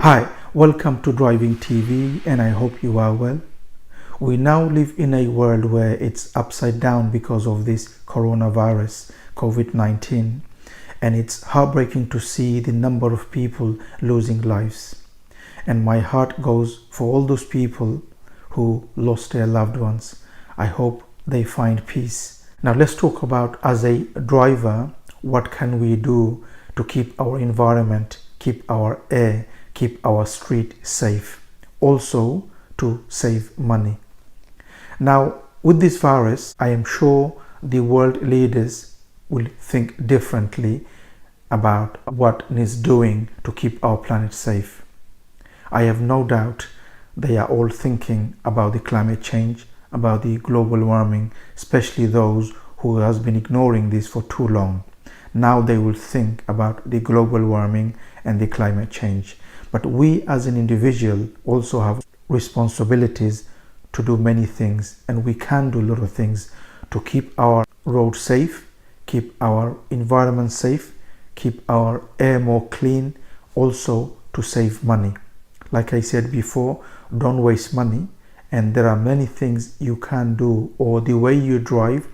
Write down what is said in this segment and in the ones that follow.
Hi, welcome to Driving TV, and I hope you are well. We now live in a world where it's upside down because of this coronavirus, COVID-19, and it's heartbreaking to see the number of people losing lives. And my heart goes for all those people who lost their loved ones. I hope they find peace. Now let's talk about, as a driver, what can we do to keep our environment, keep our air, keep our street safe, also to save money. Now, with this virus, I am sure the world leaders will think differently about what needs doing to keep our planet safe. I have no doubt they are all thinking about the climate change, about the global warming, especially those who has been ignoring this for too long. Now they will think about the global warming and the climate change. But we as an individual also have responsibilities to do many things, and we can do a lot of things to keep our roads safe, keep our environment safe, keep our air more clean, also to save money. Like I said before, don't waste money, and there are many things you can do, or the way you drive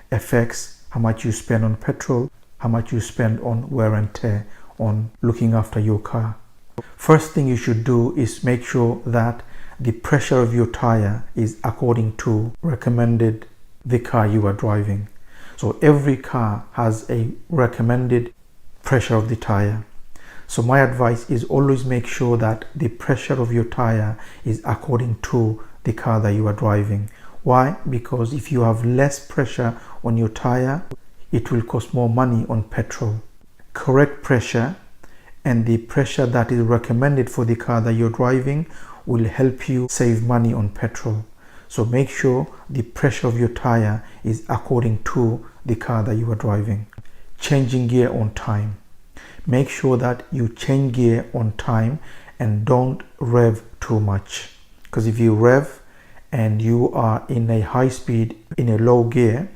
affects how much you spend on petrol, how much you spend on wear and tear, on looking after your car. First thing you should do is make sure that the pressure of your tire is according to recommended the car you are driving. So every car has a recommended pressure of the tire. So my advice is always make sure that the pressure of your tire is according to the car that you are driving. Why? Because if you have less pressure on your tire, it will cost more money on petrol. Correct pressure and the pressure that is recommended for the car that you're driving will help you save money on petrol. So make sure the pressure of your tire is according to the car that you are driving. Changing gear on time. Make sure that you change gear on time and don't rev too much. Because if you rev and you are in a high speed, in a low gear,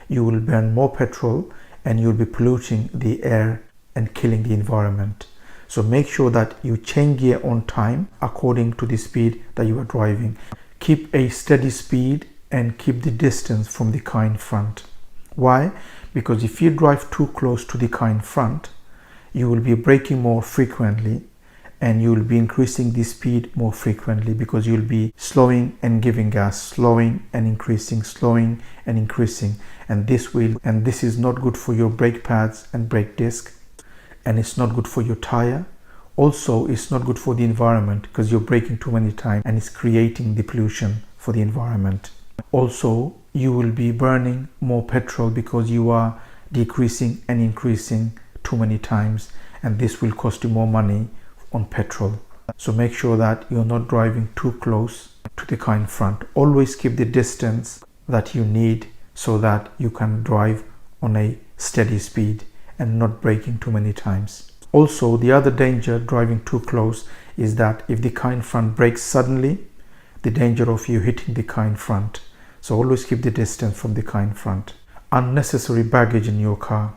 you will burn more petrol and you'll be polluting the air and killing the environment. So make sure that you change gear on time according to the speed that you are driving. Keep a steady speed and keep the distance from the car in front. Why? Because if you drive too close to the car in front, you will be braking more frequently and you will be increasing the speed more frequently, because you'll be slowing and giving gas, slowing and increasing, slowing and increasing, and this is not good for your brake pads and brake disc, and it's not good for your tire. Also, it's not good for the environment because you're braking too many times and it's creating the pollution for the environment. Also, you will be burning more petrol because you are decreasing and increasing too many times, and this will cost you more money on petrol. So make sure that you're not driving too close to the car in front. Always keep the distance that you need so that you can drive on a steady speed and not braking too many times. Also, the other danger driving too close is that if the car in front brakes suddenly, the danger of you hitting the car in front. So always keep the distance from the car in front. Unnecessary baggage in your car.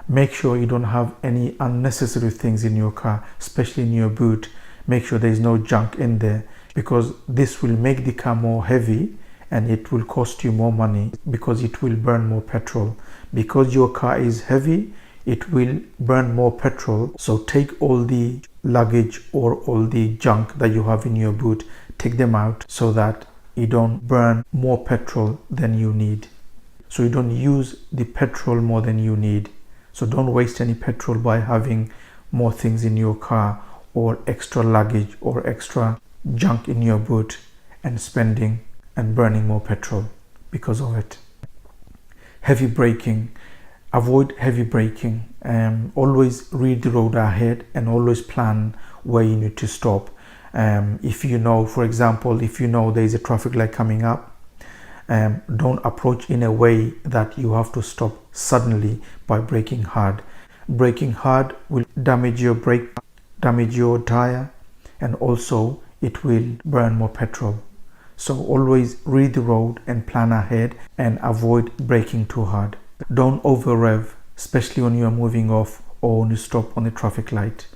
Make sure you don't have any unnecessary things in your car, especially in your boot. Make sure there is no junk in there, because this will make the car more heavy and it will cost you more money because it will burn more petrol. Because your car is heavy, it will burn more petrol. So take all the luggage or all the junk that you have in your boot, take them out so that you don't burn more petrol than you need. So you don't use the petrol more than you need. So don't waste any petrol by having more things in your car or extra luggage or extra junk in your boot and spending and burning more petrol because of it. Heavy braking. Avoid heavy braking. Always read the road ahead and always plan where you need to stop. If you know, for example, if you know there is a traffic light coming up, don't approach in a way that you have to stop suddenly by braking hard. Braking hard will damage your brake, damage your tire, and also it will burn more petrol. So always read the road and plan ahead and avoid braking too hard. Don't over-rev, especially when you are moving off or when you stop on the traffic light.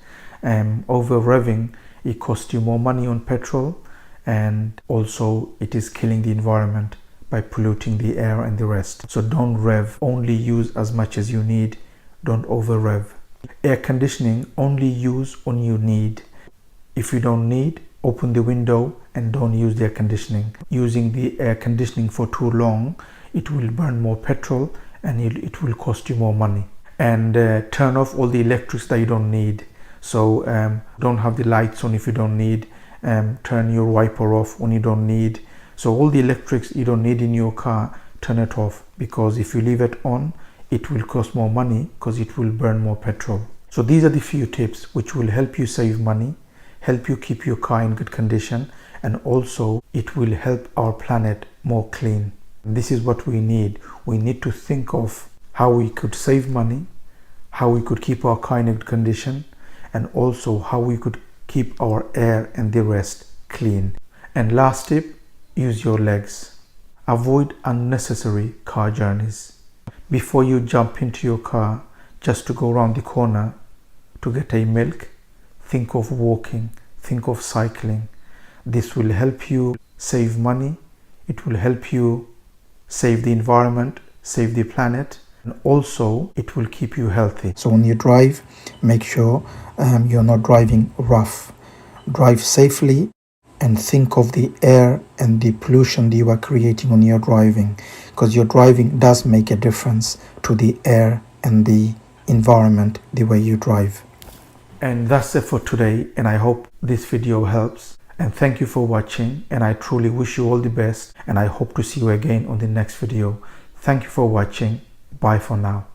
Over-revving it costs you more money on petrol, and also it is killing the environment by polluting the air and the rest. So don't rev, only use as much as you need. Don't over rev. Air conditioning, only use when you need. If you don't need, open the window and don't use the air conditioning. Using the air conditioning for too long, it will burn more petrol and it will cost you more money. And turn off all the electrics that you don't need. So don't have the lights on if you don't need. Turn your wiper off when you don't need. So all the electrics you don't need in your car, turn it off, because if you leave it on, it will cost more money because it will burn more petrol. So these are the few tips which will help you save money, help you keep your car in good condition, and also it will help our planet more clean. This is what we need. We need to think of how we could save money, how we could keep our car in good condition, and also how we could keep our air and the rest clean. And last tip, use your legs. Avoid unnecessary car journeys. Before you jump into your car just to go around the corner to get a milk, think of walking, think of cycling. This will help you save money. It will help you save the environment, save the planet, and also it will keep you healthy. So when you drive, make sure you're not driving rough. Drive safely and think of the air and the pollution that you are creating when you're driving, because your driving does make a difference to the air and the environment the way you drive. And that's it for today, and I hope this video helps. And thank you for watching, and I truly wish you all the best, and I hope to see you again on the next video. Thank you for watching. Bye for now.